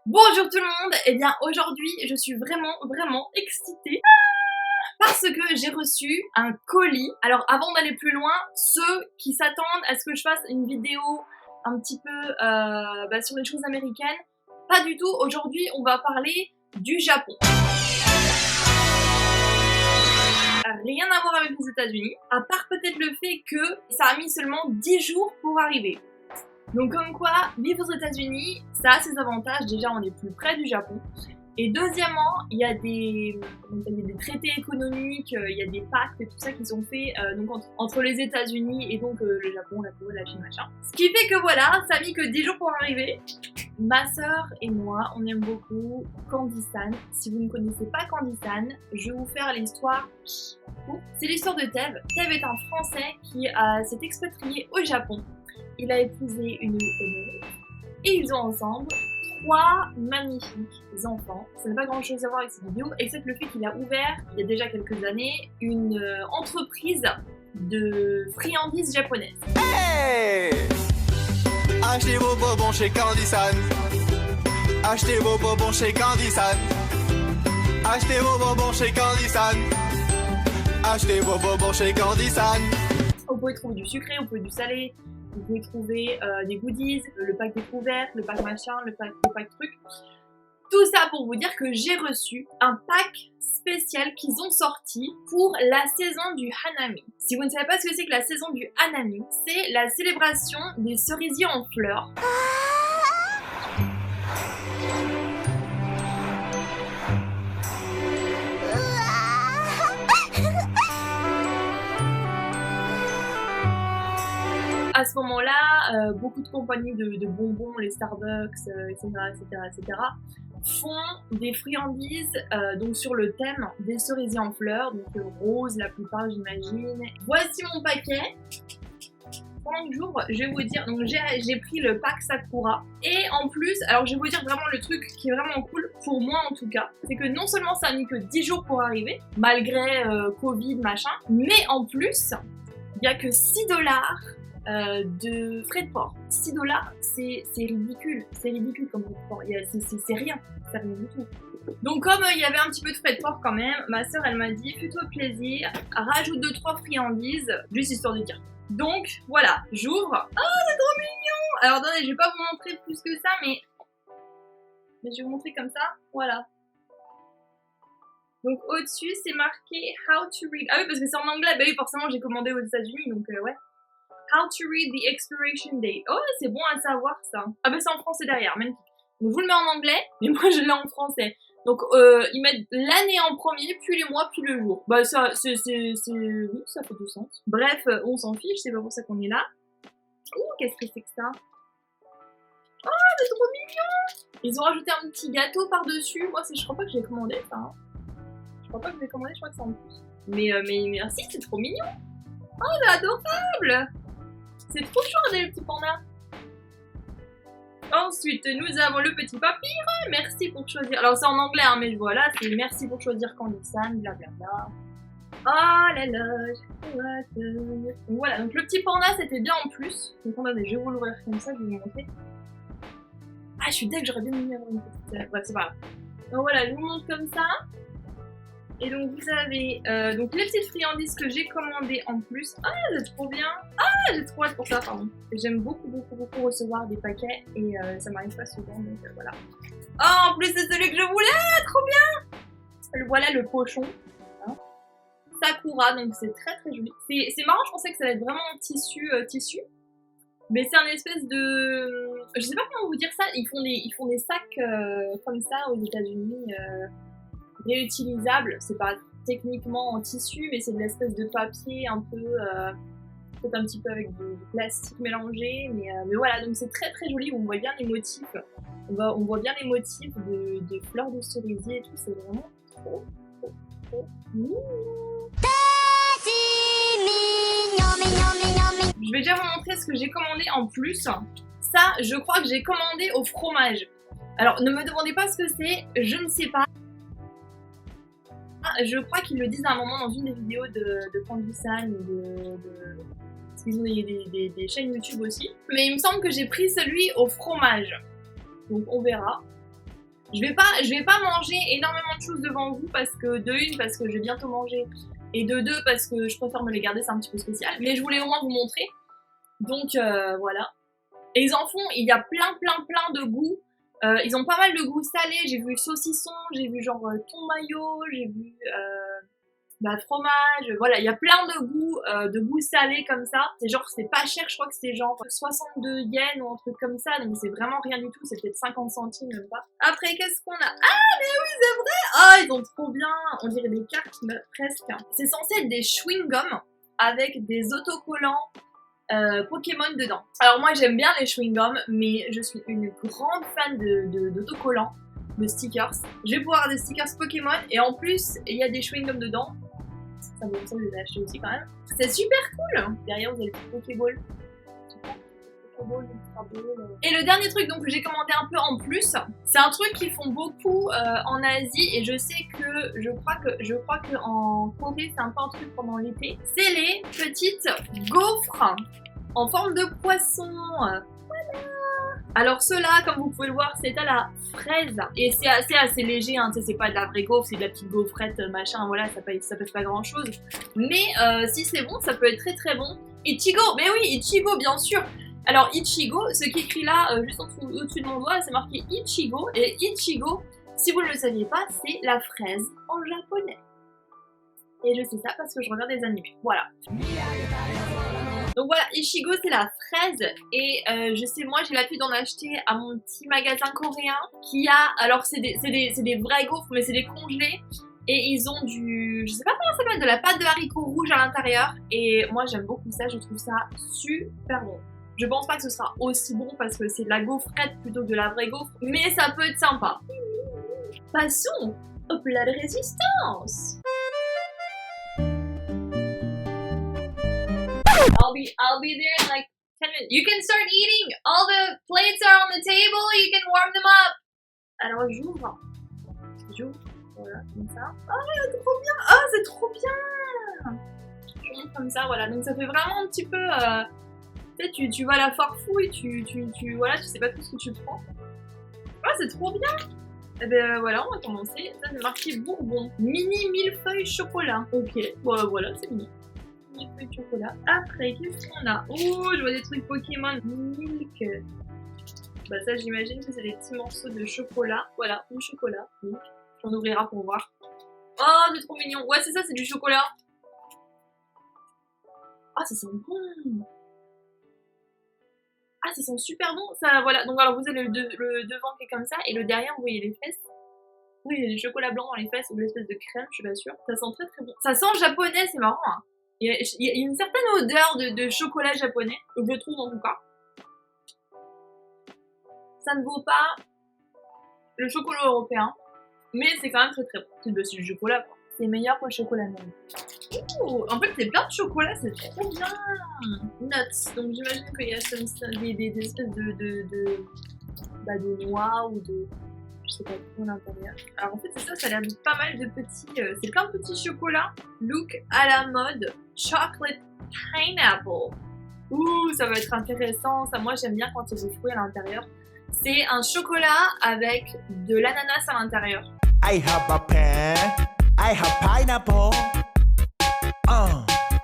Bonjour tout le monde. Eh bien aujourd'hui je suis vraiment excitée parce que j'ai reçu un colis. Alors avant d'aller plus loin, ceux qui s'attendent à ce que je fasse une vidéo un petit peu sur les choses américaines, pas du tout. Aujourd'hui on va parler du Japon. Rien à voir avec les États-Unis, à part peut-être le fait que ça a mis seulement 10 jours pour arriver. Donc comme quoi, vivre aux États-Unis, ça a ses avantages. Déjà, on est plus près du Japon. Et deuxièmement, il y a des traités économiques, il y a des pactes et tout ça qui sont faits entre les États-Unis et donc le Japon, la Corée, la Chine, machin. Ce qui fait que voilà, ça a mis que 10 jours pour arriver. Ma sœur et moi, on aime beaucoup Candy-san. Si vous ne connaissez pas Candy-san, je vais vous faire l'histoire. C'est l'histoire de Tev. Tev est un Français qui s'est expatrié au Japon. Il a épousé une Japonaise et ils ont ensemble 3 magnifiques enfants. Ça n'a pas grand chose à voir avec cette vidéo, except le fait qu'il a ouvert, il y a déjà quelques années, une entreprise de friandises japonaises. Hey! Achetez vos bonbons chez Candy-san. Achetez vos bonbons chez Candy-san. Achetez vos bonbons chez Candy-san. Achetez vos bonbons chez Candy-san. Vous pouvez trouver du sucré, vous pouvez du salé. Vous pouvez trouver des goodies, le pack découverte, le pack machin, le pack truc. Tout ça pour vous dire que j'ai reçu un pack spécial qu'ils ont sorti pour la saison du Hanami. Si vous ne savez pas ce que c'est que la saison du Hanami, c'est la célébration des cerisiers en fleurs. À ce moment-là, beaucoup de compagnies de bonbons, les Starbucks, etc., font des friandises donc sur le thème des cerisiers en fleurs, donc rose la plupart j'imagine. Voici mon paquet. Pendant que j'ouvre, je vais vous dire, donc j'ai pris le pack Sakura. Et en plus, alors je vais vous dire vraiment le truc qui est vraiment cool, pour moi en tout cas, c'est que non seulement ça a mis que 10 jours pour arriver, malgré Covid, machin, mais en plus, il n'y a que 6 $ de frais de port. 6 $, c'est ridicule. C'est ridicule comme frais de port. C'est rien. C'est rien du tout. Donc comme il y avait un petit peu de frais de port quand même, ma soeur elle m'a dit fais-toi plaisir, rajoute 2-3 friandises, juste histoire de dire. Donc voilà, j'ouvre. Oh c'est trop mignon. Alors attendez, je vais pas vous montrer plus que ça, mais je vais vous montrer comme ça. Voilà. Donc au-dessus c'est marqué How to read. Ah oui parce que c'est en anglais. Bah oui forcément j'ai commandé aux États-Unis donc ouais. How to read the expiration date. Oh, c'est bon à savoir ça. Ah bah c'est en français derrière, magnifique. Donc je vous le mets en anglais, mais moi je l'ai en français. Donc ils mettent l'année en premier, puis les mois, puis le jour. Bah ça, oui, ça fait du sens. Bref, on s'en fiche, c'est pas pour ça qu'on est là. Ouh, qu'est-ce que c'est que ça? Oh, c'est trop mignon. Ils ont rajouté un petit gâteau par-dessus. Moi, je crois pas que je l'ai commandé ça. Hein. Je crois pas que je l'ai commandé, je crois que c'est en plus. Mais merci, c'est trop mignon. Oh, c'est adorable. C'est trop chou les petits pandas. Ensuite, nous avons le petit papyre. Merci pour choisir. Alors, c'est en anglais, hein, mais voilà, c'est merci pour choisir Candy-san, blablabla. Oh là là, donc voilà, donc le petit panda, c'était bien en plus. Donc, attendez, je vais vous l'ouvrir comme ça, je vais vous montrer. Ah, je suis deg, j'aurais bien aimé avoir une petite. Bref, c'est pas grave. Donc voilà, je vous montre comme ça. Et donc vous avez donc les petites friandises que j'ai commandées en plus. Ah c'est trop bien. Ah j'ai trop hâte pour ça pardon. J'aime beaucoup recevoir des paquets et ça m'arrive pas souvent donc voilà. Oh en plus c'est celui que je voulais, trop bien. Voilà le pochon. Hein. Sakura donc c'est très joli. C'est marrant, je pensais que ça allait être vraiment en tissu. Mais c'est un espèce de... Je sais pas comment vous dire ça, ils font des sacs comme ça aux États-Unis. Réutilisable, c'est pas techniquement en tissu, mais c'est de l'espèce de papier un peu, peut-être un petit peu avec du plastique mélangé, mais voilà, donc c'est très joli, on voit bien les motifs, on voit bien les motifs de fleurs de cerisier et tout, c'est vraiment trop mignon. Je vais déjà vous montrer ce que j'ai commandé en plus. Ça, je crois que j'ai commandé au fromage. Alors, ne me demandez pas ce que c'est, je ne sais pas. Je crois qu'ils le disent à un moment dans une des vidéos de Candy-san ou parce qu'ils ont des chaînes YouTube aussi. Mais il me semble que j'ai pris celui au fromage. Donc on verra. Je vais pas manger énormément de choses devant vous parce que de une, parce que je vais bientôt manger, et de deux, parce que je préfère me les garder, c'est un petit peu spécial. Mais je voulais au moins vous montrer. Donc voilà. Et ils en font, il y a plein de goûts. Ils ont pas mal de goûts salés. J'ai vu saucisson, j'ai vu genre thon mayo, j'ai vu fromage. Voilà, il y a plein de goûts salés comme ça. C'est genre, c'est pas cher, je crois que c'est genre 62 yens ou un truc comme ça. Donc c'est vraiment rien du tout, c'est peut-être 50 centimes, même pas. Après, qu'est-ce qu'on a? Ah, mais oui, c'est vrai! Ah, ils sont trop bien! On dirait des cartes, mais presque. C'est censé être des chewing-gums avec des autocollants Pokémon dedans. Alors moi j'aime bien les chewing-gums, mais je suis une grande fan d'autocollants, de stickers. Je vais pouvoir avoir des stickers Pokémon et en plus il y a des chewing-gums dedans. Ça me semble que je les ai achetés aussi quand même. C'est super cool. Derrière vous avez le Pokéball. Et le dernier truc donc que j'ai commandé un peu en plus, c'est un truc qu'ils font beaucoup en Asie et je sais que je crois que en Corée c'est un peu un truc pendant l'été. C'est les petites gaufres en forme de poisson. Voilà. Alors ceux-là, comme vous pouvez le voir, c'est à la fraise et c'est assez léger. Hein, c'est pas de la vraie gaufre, c'est de la petite gaufrette machin. Voilà, ça pèse pas grand chose. Mais si c'est bon, ça peut être très bon. Ichigo, mais oui, Ichigo bien sûr. Alors Ichigo, ce qui est écrit là, juste au-dessus de mon doigt, c'est marqué Ichigo. Et Ichigo, si vous ne le saviez pas, c'est la fraise en japonais. Et je sais ça parce que je regarde des animés. Voilà. Donc voilà, Ichigo c'est la fraise. Et je sais, moi j'ai l'habitude d'en acheter à mon petit magasin coréen qui a... Alors c'est des vrais gaufres, mais c'est des congelés. Et ils ont je sais pas comment ça s'appelle, de la pâte de haricots rouges à l'intérieur. Et moi j'aime beaucoup ça, je trouve ça super bon. Je pense pas que ce sera aussi bon parce que c'est de la gaufrette plutôt que de la vraie gaufre, mais ça peut être sympa. Passons au plat de résistance. I'll be there in like 10 minutes. You can start eating. All the plates are on the table. You can warm them up. Alors j'ouvre. Voilà, comme ça. Ah, trop bien. Ah, c'est trop bien. Je montre comme ça, voilà. Donc ça fait vraiment un petit peu... tu vas à la foire fouille, voilà, tu sais pas tout ce que tu prends. Ah, c'est trop bien! Et ben voilà, on va commencer. Ça, c'est marqué Bourbon. Mini millefeuille chocolat. Ok, bon, voilà, c'est mini. Millefeuille chocolat. Après, qu'est-ce qu'on a? Oh, je vois des trucs Pokémon. Milk. Bah, ça, j'imagine que c'est des petits morceaux de chocolat. Voilà, du chocolat. Milk. On ouvrira pour voir. Oh, c'est trop mignon. Ouais, c'est ça, c'est du chocolat. Ah, ça sent bon! Ah, ça sent super bon, ça, voilà. Donc alors vous avez le devant qui est comme ça, et le derrière, vous voyez les fesses. Oui, il y a du chocolat blanc dans les fesses, ou l'espèce de crème, je suis pas sûre. Ça sent très bon. Ça sent japonais, c'est marrant, hein. Il y a une certaine odeur de chocolat japonais, je trouve en tout cas. Ça ne vaut pas le chocolat européen, mais c'est quand même très bon. C'est du chocolat, quoi. C'est meilleur que le chocolat même. Ouh, en fait, c'est plein de chocolat, c'est trop bien. Nuts. Donc j'imagine qu'il y a des espèces de noix ou de... Je sais pas trop à l'intérieur. Alors en fait, c'est ça a l'air de pas mal de petits... c'est plein de petits chocolats. Look à la mode. Chocolate pineapple. Ouh, ça va être intéressant. Ça, moi, j'aime bien quand il y a des fruits à l'intérieur. C'est un chocolat avec de l'ananas à l'intérieur. I have a pen. I have pineapple.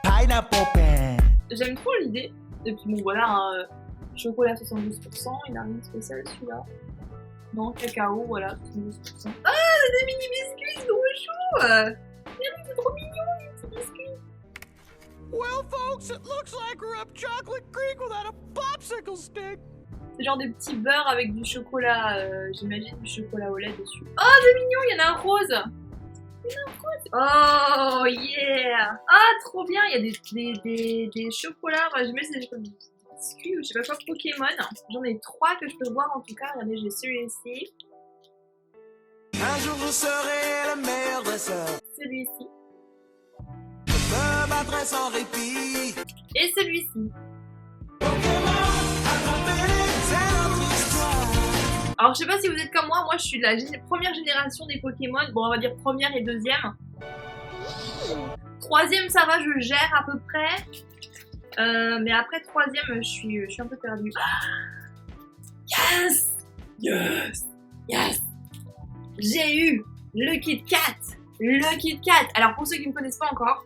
Pineapple pen. J'aime trop l'idée. Et puis bon, voilà, un chocolat 72%. Il n'a rien de spécial celui-là. Non, cacao, voilà, 72%. Ah, des mini biscuits, c'est trop chou. C'est trop mignon, les petits biscuits. Well, folks, it looks like we're up Chocolate Creek without a popsicle stick. C'est genre des petits beurres avec du chocolat, j'imagine du chocolat au lait dessus. Oh, c'est mignon, il y en a un rose. Oh yeah! Ah, trop bien! Il y a des chocolats. Enfin, j'imagine c'est des biscuits ou je sais pas quoi, Pokémon. J'en ai 3 que je peux voir en tout cas. Regardez, j'ai celui-ci. Un jour je serai le meilleur dresseur. Celui-ci. Je me battrai sans répit. Et celui-ci. Alors je sais pas si vous êtes comme moi je suis de la première génération des Pokémon, bon on va dire première et deuxième. Troisième ça va, je gère à peu près, mais après troisième je suis un peu perdue. Yes! Yes! Yes! j'ai eu le Kit Kat. Le Kit Kat. Alors pour ceux qui ne me connaissent pas encore,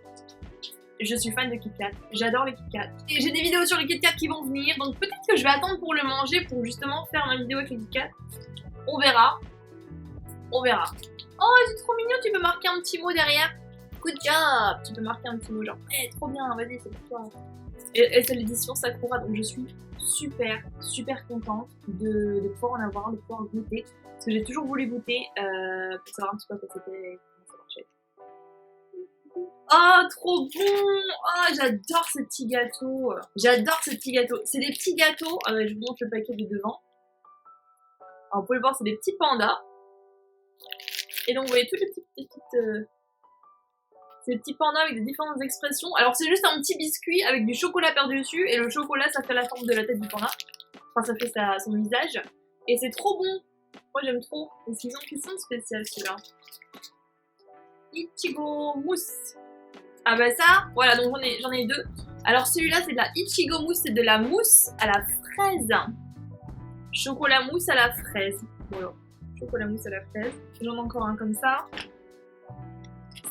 je suis fan de Kit Kat. J'adore les Kit Kat. Et j'ai des vidéos sur les Kit Kat qui vont venir. Donc peut-être que je vais attendre pour le manger pour justement faire ma vidéo avec les Kit Kat. On verra. On verra. Oh, c'est trop mignon. Tu peux marquer un petit mot derrière. Good job. Tu peux marquer un petit mot genre, hey, trop bien, vas-y, c'est pour toi. Et c'est l'édition Sakura. Donc je suis super contente de pouvoir en avoir, de pouvoir goûter. Parce que j'ai toujours voulu goûter pour savoir un petit peu comment ça marchait. Oh, trop bon! Oh, j'adore ces petits gâteaux. J'adore ces petits gâteaux. C'est des petits gâteaux. Je vous montre le paquet de devant. Alors, vous pouvez le voir, c'est des petits pandas. Et donc, vous voyez toutes les petites ces petits pandas avec des différentes expressions. Alors, c'est juste un petit biscuit avec du chocolat par-dessus. Et le chocolat, ça fait la forme de la tête du panda. Enfin, ça fait son visage. Et c'est trop bon. Moi, j'aime trop. Et sinon, question spéciale, celui-là. Ichigo mousse. Ah bah ça, voilà, donc j'en ai deux. Alors celui-là, c'est de la Ichigo mousse, c'est de la mousse à la fraise. Chocolat mousse à la fraise. Voilà, chocolat mousse à la fraise. J'en ai encore un comme ça.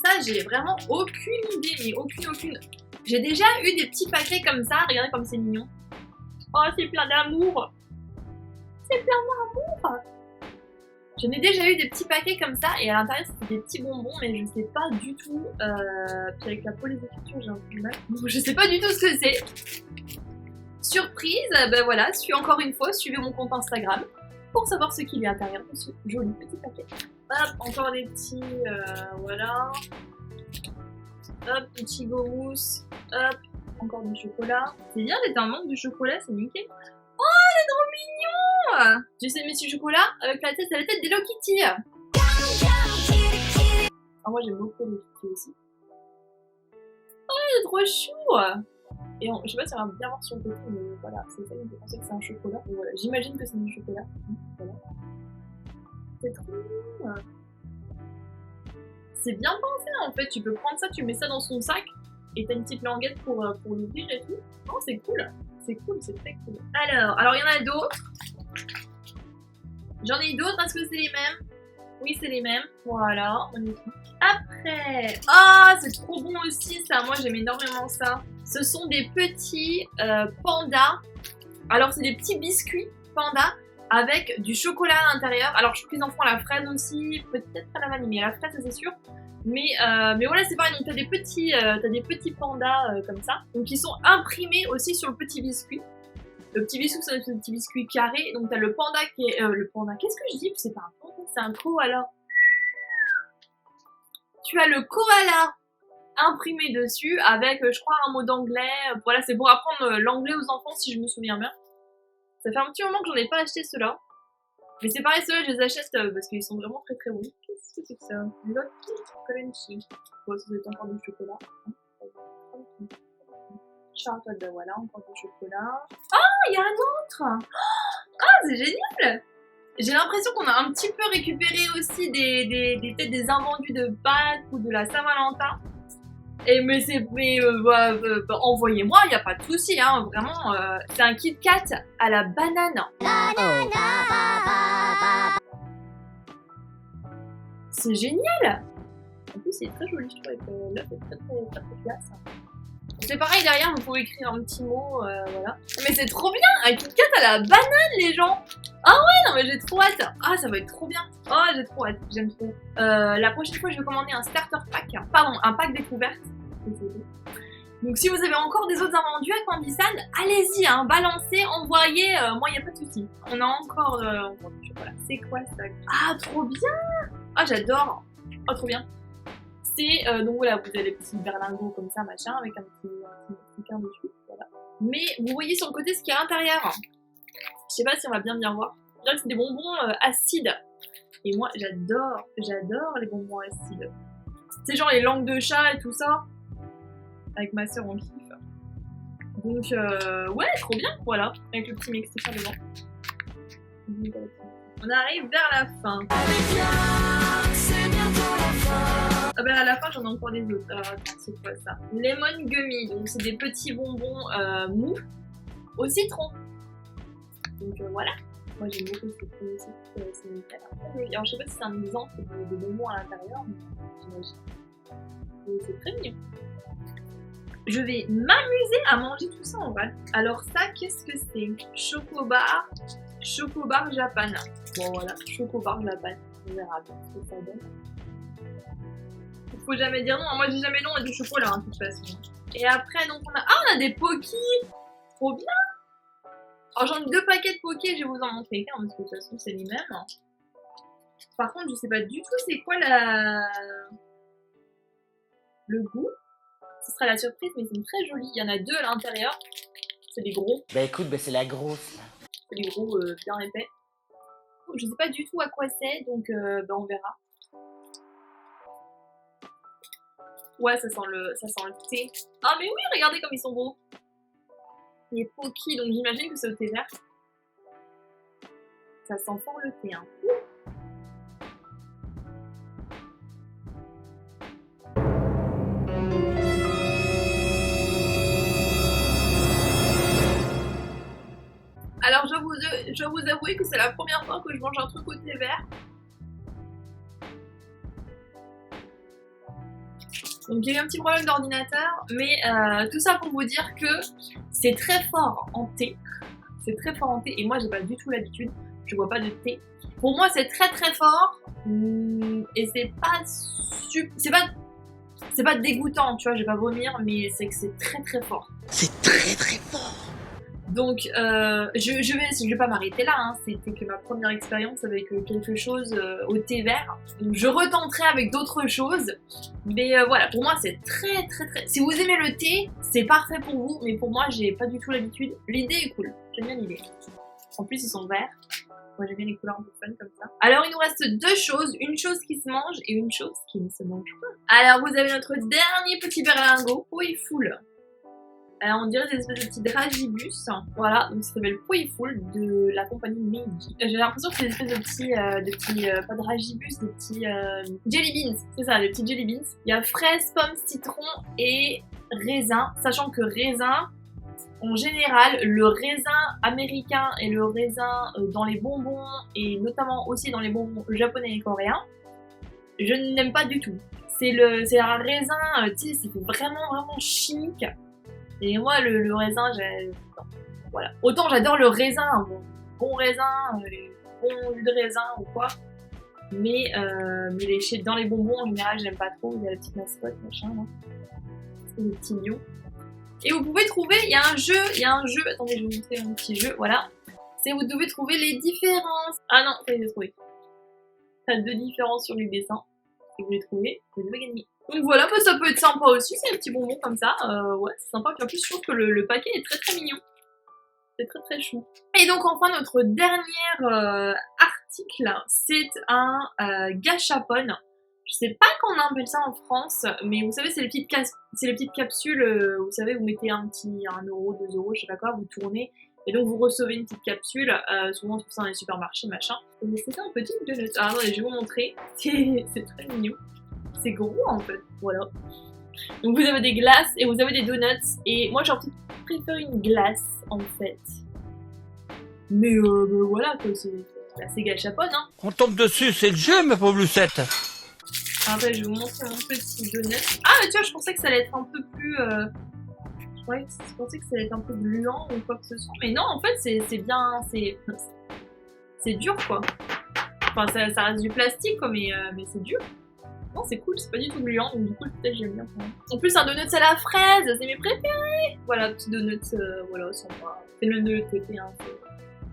Ça, j'ai vraiment aucune idée, mais aucune. J'ai déjà eu des petits paquets comme ça, regardez comme c'est mignon. Oh, c'est plein d'amour. C'est plein d'amour. J'en ai déjà eu des petits paquets comme ça et à l'intérieur c'était des petits bonbons mais je sais pas du tout, puis avec la police d'écriture j'ai un peu de mal, donc je sais pas du tout ce que c'est. Surprise, ben voilà, encore une fois, suivez mon compte Instagram pour savoir ce qu'il y a à l'intérieur de ce joli petit paquet. Hop, encore des petits, voilà. Hop, Ichigo mousse, hop, encore du chocolat. C'est bien d'être un manque de chocolat, c'est nickel. Oh, c'est trop mignon! Tu sais, Monsieur Chocolat, avec la tête, c'est la tête d'Hello Kitty. Ah, moi j'aime beaucoup Hello Kitty aussi. Oh, c'est trop chou! Et je sais pas si on va bien voir sur le côté, mais voilà, c'est ça qui me fait penser que c'est un chocolat. Et voilà, j'imagine que c'est du chocolat. Voilà. C'est trop mignon! C'est bien pensé en fait, tu peux prendre ça, tu mets ça dans son sac et t'as une petite languette pour l'ouvrir et tout. Non, c'est cool! C'est cool, c'est très cool. Alors il y en a d'autres. J'en ai d'autres, est-ce que c'est les mêmes? Oui, c'est les mêmes. Voilà, on est après. Ah, c'est trop bon aussi ça. Moi, j'aime énormément ça. Ce sont des petits pandas. Alors, c'est des petits biscuits pandas avec du chocolat à l'intérieur. Alors, je trouve qu'ils en font à la fraise aussi. Peut-être à la vanille, mais à la fraise, ça c'est sûr. Mais voilà, c'est pareil, donc t'as des petits pandas comme ça, donc ils sont imprimés aussi sur le petit biscuit. Le petit biscuit, c'est un petit biscuit carré, donc t'as le panda qui est... le panda, qu'est-ce que je dis? C'est pas un panda, c'est un koala. Tu as le koala imprimé dessus avec, je crois, un mot d'anglais. Voilà, c'est pour apprendre l'anglais aux enfants, si je me souviens bien. Ça fait un petit moment que j'en ai pas acheté ceux-là. Mais c'est pareil, ceux-là, je les achète parce qu'ils sont vraiment très bons. Qu'est-ce que c'est que ça? Lucky Crunchy. Bon, ça doit être encore du chocolat. Charlotte, voilà, encore du chocolat. Ah, il y a un autre! Ah, c'est génial! J'ai l'impression qu'on a un petit peu récupéré aussi peut-être des invendus de Pâques ou de la Saint-Valentin. Envoyez-moi, il n'y a pas de souci, hein, vraiment. C'est un Kit Kat à la banane. C'est génial! En plus, c'est très joli, je trouve, avec l'œuf est très classe. C'est pareil, derrière, vous pouvez écrire un petit mot, voilà. Mais c'est trop bien! Un Kit Kat à la banane, les gens! Ah ouais, non mais j'ai trop hâte! Ah, ça va être trop bien! Oh, j'ai trop hâte, j'aime trop. La prochaine fois, je vais commander un starter pack, pardon, un pack découverte. Donc si vous avez encore des autres invendus à Candysan, allez-y, hein, balancez, envoyez, moi il n'y a pas de souci. On a encore du chocolat. C'est quoi ça? Ah, trop bien! Ah, j'adore! Oh, trop bien! C'est, donc voilà, vous avez les petits berlingots comme ça, machin, avec un petit quin dessus, voilà. Mais vous voyez sur le côté ce qu'il y a à l'intérieur. Je sais pas si on va bien voir. Je dirais que c'est des bonbons acides. Et moi, j'adore les bonbons acides. C'est genre les langues de chat et tout ça. Avec ma soeur, on kiffe. Donc, ouais, trop bien, voilà. Avec le petit mexicain devant. On arrive vers la fin. Ah ben à la fin, j'en ai encore des autres. Alors, attends, c'est quoi ça? Lemon Gummy. Donc, c'est des petits bonbons mous au citron. Donc, voilà. Moi j'aime beaucoup cette musique, c'est nickel. Alors je sais pas si c'est un exemple de bonbons à l'intérieur, mais j'imagine. Et c'est très mignon. Je vais m'amuser à manger tout ça en vrai. Alors ça, qu'est-ce que c'est? Chocobar Japan. Bon voilà, Chocobar Japan. On verra bien ce que ça donne. Faut jamais dire non, moi j'ai jamais non à du chocolat hein, de toute façon. Et après donc on a des Poki. Trop bien. Alors j'en ai 2 paquets de Poké, je vais vous en montrer qu'un parce que de toute façon c'est les mêmes. Par contre je sais pas du tout c'est quoi le goût. Ce sera la surprise mais c'est très joli. Il y en a 2 à l'intérieur. C'est des gros. Bah écoute, c'est la grosse. C'est des gros bien épais. Je sais pas du tout à quoi c'est donc on verra. Ouais ça sent le thé. Ah mais oui regardez comme ils sont beaux. Les Poki, donc j'imagine que c'est au thé vert. Ça sent fort le thé, hein. Alors je dois vous avouer que c'est la première fois que je mange un truc au thé vert. Donc il y a eu un petit problème d'ordinateur, mais tout ça pour vous dire que c'est très fort en thé. C'est très fort en thé, et moi j'ai pas du tout l'habitude, je bois pas de thé. Pour moi c'est très très fort, et c'est pas dégoûtant, tu vois, je vais pas vomir, mais c'est que c'est très très fort. C'est très très fort. Donc je vais pas m'arrêter là, hein. C'était que ma première expérience avec quelque chose au thé vert. Donc je retenterai avec d'autres choses. Mais voilà, pour moi c'est très très très... Si vous aimez le thé, c'est parfait pour vous. Mais pour moi j'ai pas du tout l'habitude. L'idée est cool, j'aime bien l'idée. En plus ils sont verts. Moi j'aime bien les couleurs un peu fun comme ça. Alors il nous reste 2 choses. Une chose qui se mange et une chose qui ne se mange pas. Alors vous avez notre dernier petit berlingot. Poifull. On dirait des espèces de petits dragibus. Voilà, donc ça s'appelle Poifull de la compagnie Meiji. J'ai l'impression que c'est des espèces de petits pas dragibus, des petits jelly beans. C'est ça, des petits jelly beans. Il y a fraise, pomme, citron et raisin. Sachant que raisin, en général, le raisin américain et le raisin dans les bonbons et notamment aussi dans les bonbons japonais et coréens, je n'aime pas du tout. C'est un raisin, tu sais, c'est vraiment chimique. Et moi, le raisin, voilà. Autant j'adore le raisin, bon raisin, bon jus de raisin ou quoi. Mais dans les bonbons, en général, j'aime pas trop. Il y a la petite mascotte, machin, là. C'est des petits lions. Et vous pouvez trouver, il y a un jeu, attendez, je vais vous montrer mon petit jeu, voilà. Vous devez trouver les différences. Ah non, ça y est, j'ai trouvé. T'as 2 différences sur les dessins. Si vous les trouvez, vous devez gagner. Donc voilà, ça peut être sympa aussi, c'est un petit bonbon comme ça, ouais, c'est sympa. Puis en plus, je trouve que le paquet est très très mignon. C'est très très chou. Et donc enfin, notre dernier article, c'est un gâchapon. Je sais pas comment on appelle ça en France, mais vous savez, c'est les petites capsules, vous savez, vous mettez 1 euro, 2 euros, je sais pas quoi, vous tournez, et donc vous recevez une petite capsule, souvent on trouve ça dans les supermarchés, machin. Mais c'est ça, un petit donut. Ah attendez, je vais vous montrer, c'est très mignon. C'est gros en fait, voilà. Donc vous avez des glaces et vous avez des donuts. Et moi j'aurais préféré une glace en fait. Mais voilà quoi, c'est assez gâchapon hein. On tombe dessus, c'est le jeu ma pauvre Lucette. Après je vais vous montrer mon petit donut. Ah mais tu vois, je pensais que ça allait être un peu plus... Je pensais que ça allait être un peu gluant ou quoi que ce soit. Mais non en fait c'est bien... C'est dur quoi. Enfin ça reste du plastique quoi, mais c'est dur. Non, c'est cool, c'est pas du tout gluant, donc du coup, peut-être j'aime bien. En plus, un donut à la fraise, c'est mes préférés. Voilà, petit donut, voilà, sympa. C'est le même de l'autre côté, hein, c'est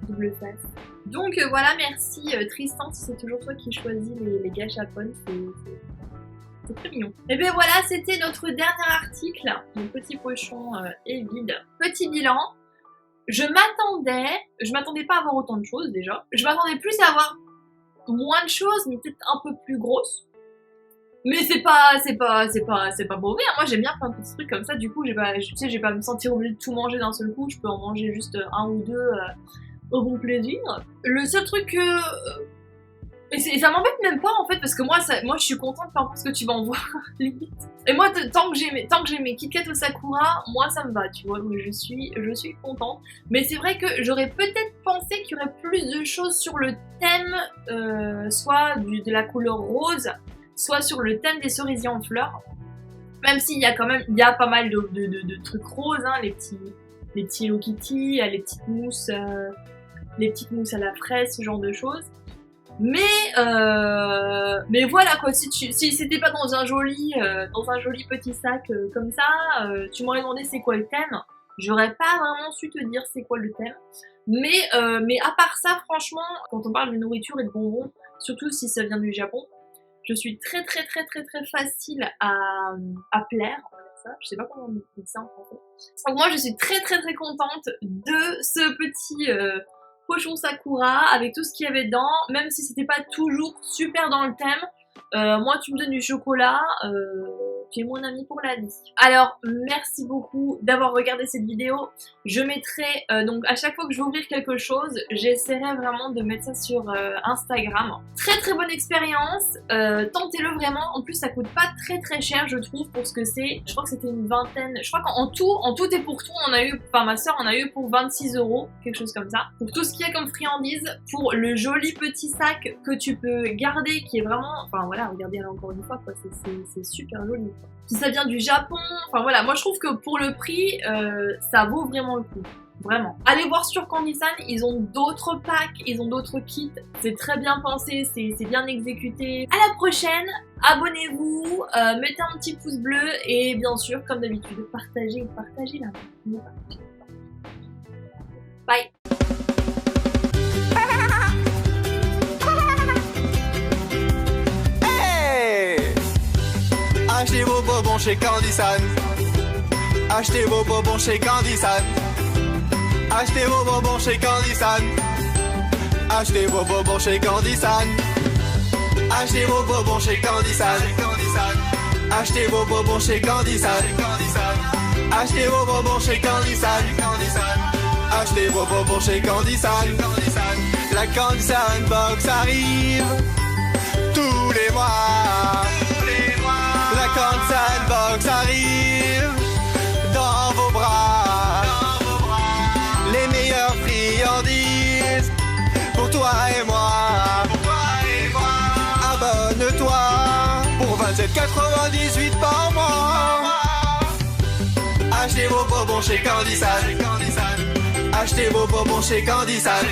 double face. Donc voilà, merci Tristan, si c'est toujours toi qui choisis les gâchapon, c'est très mignon. Et bien voilà, c'était notre dernier article. Mon petit pochon est vide. Petit bilan. Je m'attendais pas à avoir autant de choses déjà. Je m'attendais plus à avoir moins de choses, mais peut-être un peu plus grosses. Mais c'est pas mauvais, hein. Moi j'aime bien plein de petits trucs comme ça, du coup j'ai pas me sentir obligée de tout manger d'un seul coup, je peux en manger juste 1 ou 2 au bon plaisir. Le seul truc que Et ça m'embête même pas en fait, parce que moi je suis contente par rapport à ce que tu vas en voir, limite. Et moi, tant que j'ai mes Kit Kat au Sakura, moi ça me va, tu vois, donc je suis contente. Mais c'est vrai que j'aurais peut-être pensé qu'il y aurait plus de choses sur le thème, soit de la couleur rose, soit sur le thème des cerisiers en fleurs. Même s'il y a quand même, pas mal de trucs roses, hein, les petits Hello Kitty, les petites mousses à la fraise, ce genre de choses. Mais voilà quoi, si c'était pas dans un joli petit sac comme ça, tu m'aurais demandé c'est quoi le thème, j'aurais pas vraiment su te dire c'est quoi le thème. Mais à part ça, franchement, quand on parle de nourriture et de bonbons, surtout si ça vient du Japon, je suis très facile à plaire. Ça, je sais pas comment on dit ça en français. Donc moi je suis très contente de ce petit pochon Sakura avec tout ce qu'il y avait dedans, même si c'était pas toujours super dans le thème. Moi tu me donnes du chocolat, tu es mon ami pour la vie. Alors merci beaucoup d'avoir regardé cette vidéo. Je mettrai donc à chaque fois que je vais ouvrir quelque chose, j'essaierai vraiment de mettre ça sur Instagram. Très bonne expérience, tentez-le vraiment. En plus ça coûte pas très cher je trouve pour ce que c'est. Je crois que c'était une vingtaine, je crois qu'en tout et pour tout on a eu, enfin ma soeur en a eu pour 26 €, quelque chose comme ça. Pour tout ce qu'il y a comme friandises, pour le joli petit sac que tu peux garder qui est vraiment, enfin voilà, regardez encore une fois quoi, c'est super joli. Si ça vient du Japon, enfin voilà, moi je trouve que pour le prix, ça vaut vraiment le coup. Vraiment. Allez voir sur Candysan, ils ont d'autres packs, ils ont d'autres kits, c'est très bien pensé, c'est bien exécuté. À la prochaine, abonnez-vous, mettez un petit pouce bleu et bien sûr, comme d'habitude, partagez là. Bye. Achetez vos bonbons chez Candysan. Achetez vos bonbons chez Candysan. Achetez vos bonbons chez Candysan. Achetez vos bonbons chez Candysan. Achetez vos bonbons chez Candysan. Achetez vos bonbons chez Candysan. Achetez vos bonbons chez Candysan. Achetez vos bonbons chez Candysan. La Candysan Box arrive tous les mois. La Candysan Box arrive dans vos bras. Les meilleures friandises pour toi et moi. Abonne-toi pour 27,98 par mois. Achetez vos bonbons chez Candysan. Achetez vos bonbons chez Candysan.